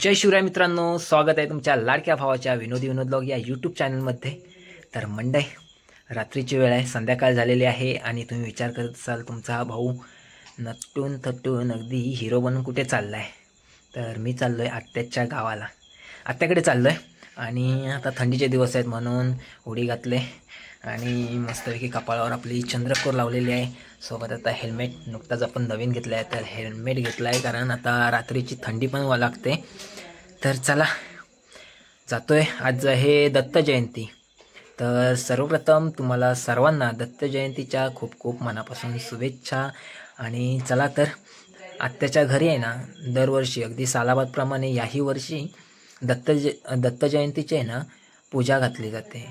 जय शिवराय मित्रांनो, स्वागत आहे तुमच्या लाडक्या भावाच्या विनोदी विनोद ब्लॉग या यूट्यूब चॅनलमध्ये। तर मंडई रात्रीची वेळ आहे, संध्याकाळ झालेली आहे आणि तुम्ही विचार करत असाल तुमचा हा भाऊ नटून थटून अगदी हिरो बनून कुठे चालला आहे। तर मी चाललो आहे आत्याच्या गावाला, आत्याकडे चाललो आहे आणि आता थंडीचे दिवस आहेत म्हणून उडी घातले आणि मस्तपैकी कपाळावर आपली चंद्रकोर लावलेली आहे। सोबत आता हेल्मेट नुकताच आपण नवीन घेतला आहे, तर हेल्मेट घेतला आहे कारण आता रात्रीची थंडी पण लागते। तर चला जातोय। आज आहे दत्त जयंती, तर सर्वप्रथम तुम्हाला सर्वांना दत्त जयंतीच्या खूप खूप मनापासून शुभेच्छा। आणि चला तर आत्याच्या घरी आहे ना, दरवर्षी अगदी सालाबादप्रमाणे याही वर्षी दत्त जयंतीची आहे ना पूजा घातली जाते।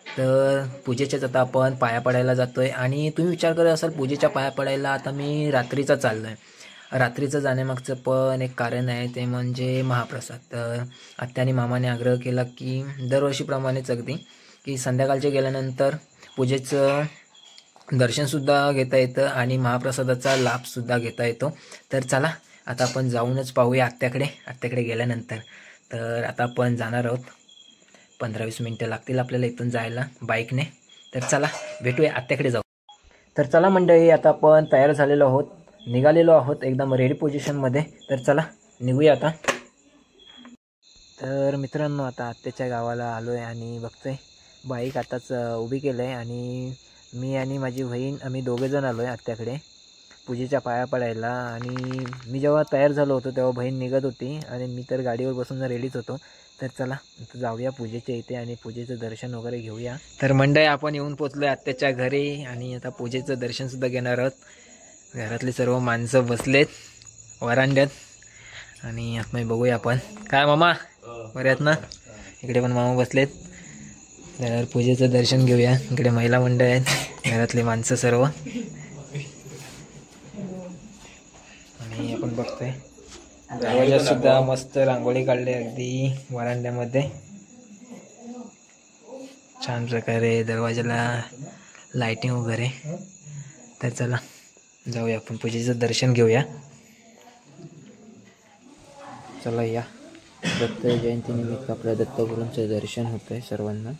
तर पूजेच्याच आता आपण पाया पडायला जातोय आणि तुम्ही विचार करत असाल पूजेच्या पाया पडायला आता मी रात्रीचा चाललो आहे। रात्रीचं जाण्यामागचं पण एक कारण आहे, ते म्हणजे महाप्रसाद। तर आत्याने मामाने आग्रह केला की दरवर्षीप्रमाणेच अगदी की संध्याकाळचे गेल्यानंतर पूजेचं दर्शनसुद्धा घेता येतं आणि महाप्रसादाचा लाभसुद्धा घेता येतो। तर चला आता आपण जाऊनच पाहूया आत्याकडे गेल्यानंतर। तर आता आपण जाणार आहोत, 15-20 मिनटं लागतील आपल्याला इथून जायला बाईकने। तर चला भेटूया, आत्याकडे जाऊ। तर चला मंडळी, आता आपण तयार झालेलो आहोत, निघालेलो आहोत एकदम रेडी पोझिशनमध्ये। तर चला निघूया आता। तर मित्रांनो आता आत्याच्या गावाला आलो आहे आणि बघतोय बाईक आताच उभी केलं आहे आणि मी आणि माझी बहीण आम्ही दोघेजण आलो आहे आत्याकडे पूजेच्या पाया पडायला। आणि मी जेव्हा तयार झालो होतो तेव्हा बहीण निघत होती आणि मी तर गाडीवर बसून रेडीच होतो। तर चला आता जाऊया पूजेच्या इथे आणि पूजेचं दर्शन वगैरे घेऊया। तर मंडळी आपण येऊन पोचलो आत्याच्या घरी आणि आता पूजेचं दर्शनसुद्धा घेणार आहोत। घरातले सर्व माणसं बसलेत वरांड्यात आणि आतमध्ये बघूया आपण। काय मामा बरे आहेत ना? इकडे पण मामा बसलेत। तर पूजेचं दर्शन घेऊया। इकडे महिला मंडळ आहेत, घरातले माणसं सर्व। आणि आपण बघतोय दरवाजात सुद्धा मस्त रांगोळी काढली अगदी वरांड्यामध्ये, छान प्रकारे दरवाजाला लाइटिंग वगैरे। तर चला जाऊया आपण पूजेचं दर्शन घेऊया। चला या, दत्त जयंतीनिमित्त आपल्या दत्तगुरूंचं दर्शन होतंय सर्वांना।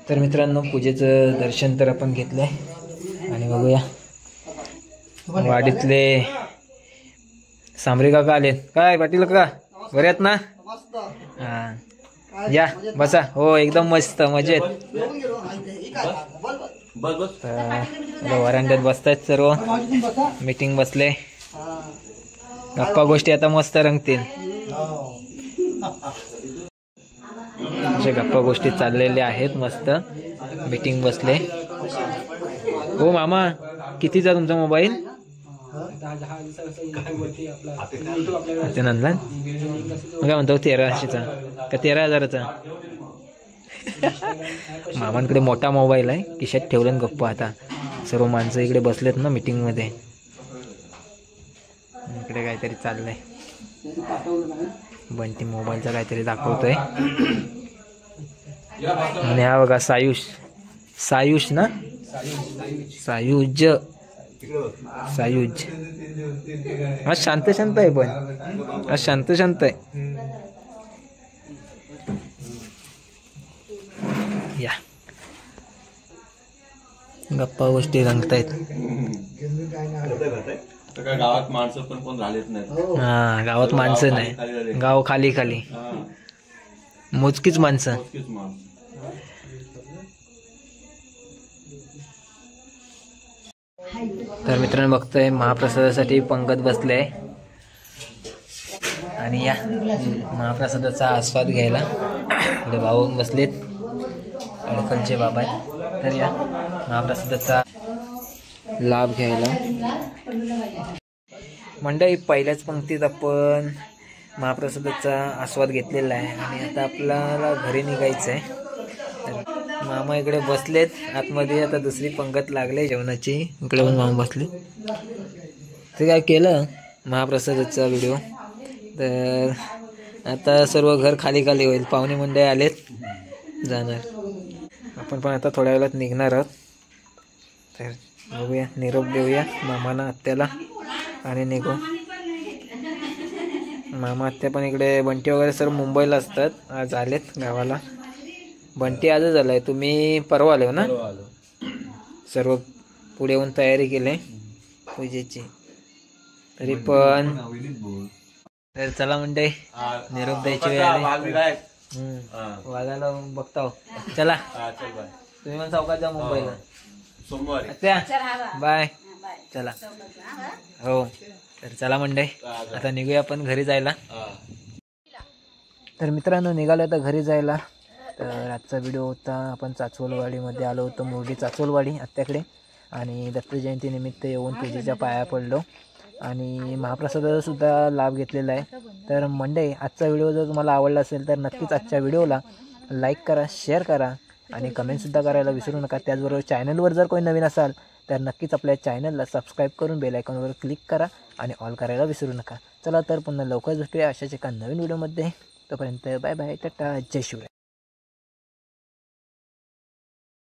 तर मित्रांनो पूजेचं दर्शन तर आपण घेतलंय आणि बघूया वाडीतले सांबरे काका आलेत। काय पाटील काका बरे आहेत ना? हां या बसा। हो एकदम मस्त मजेत। वरांड्यात बसतायत सर्व, मीटिंग बसले, गप्पा गोष्टी आता मस्त रंगतील। अशा गप्पा गोष्टी चाललेल्या आहेत, मस्त मीटिंग बसले। हो मामा कितीचा तुमचा मोबाईल? नंदला काय म्हणतो 1300चा का 13,000चा? मामांकडे मोठा मोबाईल आहे, खिशात ठेवलं गप्पा। आता सर्व माणसं इकडे बसलेत ना मीटिंगमध्ये, इकडे काहीतरी चाललंय। बंटी मोबाईलचा काहीतरी दाखवतोय आणि हा बघा सायुज ना, सायुज आज शांत आहे, पण आज शांत आहे। या गप्पा गोष्टी रंगतायत। गावात माणसं पण कोण राहिलेत नाही। हा गावात माणसं नाही, गाव खाली मोजकीच माणसं। तर मित्रांनो बघतोय महाप्रसादासाठी पंगत बसले आणि या महाप्रसादाचा आस्वाद घ्यायला इकडे भाऊ बसलेत, अडखलचे बाबा आहेत। तर या महाप्रसादाचा लाभ घ्यायला मंडळी पहिल्याच पंक्तीत आपण महाप्रसादाचा आस्वाद घेतलेला आहे आणि आता आपल्याला घरी निघायचं आहे। तर मामा इकडे बसलेत आतमध्ये, आता दुसरी पंगत लागले जेवणाची, इकडे पण मामा बसले। ते काय केलं महाप्रसादाचा व्हिडिओ, तर आता सर्व घर खाली होईल, पाहुणे मंडळी आलेत जाणार। आपण पण आता थोड्या वेळात निघणार आहोत. तर बघूया, निरोप देऊया मामाला आत्याला आणि निघू. मामा आत्या पण इकडे, बंटी वगैरे सर्व मुंबईला असतात, आज आलेत गावाला. बंटी आजच आलाय, तुम्ही परवा आले हो ना. सर्व पुढे येऊन तयारी केली पूजेची. तरी पण तर चला म्हणते, निरोप द्यायची वेळ आली. वाजायला बघता. चला तुम्ही पण चौकात जा मुंबईला सोमवारी. बाय. चला हो. तर चला मंडळी, आता निघूया आपण घरी जायला. तर मित्रांनो, निघालो आता घरी जायला. तर आजचा व्हिडिओ होता, आपण चाचोलवाडीमध्ये आलो होतो, मुरडी चाचोलवाडी आत्याकडे. आणि दत्त जयंतीनिमित्त येऊन पूजेच्या पाया पडलो आणि महाप्रसादाचा सुद्धा लाभ घेतलेला आहे. तर मंडळी, आजचा व्हिडिओ जर तुम्हाला आवडला असेल तर नक्कीच आजच्या व्हिडिओला लाईक करा, शेअर करा आणि कमेंटसुद्धा करायला विसरू नका. त्याचबरोबर चॅनलवर जर कोणी नवीन असाल तर नक्कीच आपल्या चॅनलला सबस्क्राईब करून बेल आयकॉनवर क्लिक करा आणि ऑल करायला विसरू नका. चला तर पुन्हा लवकर भेटूया अशाच एका नवीन व्हिडिओमध्ये. तोपर्यंत बाय बाय, टाटा, जय शिवराय.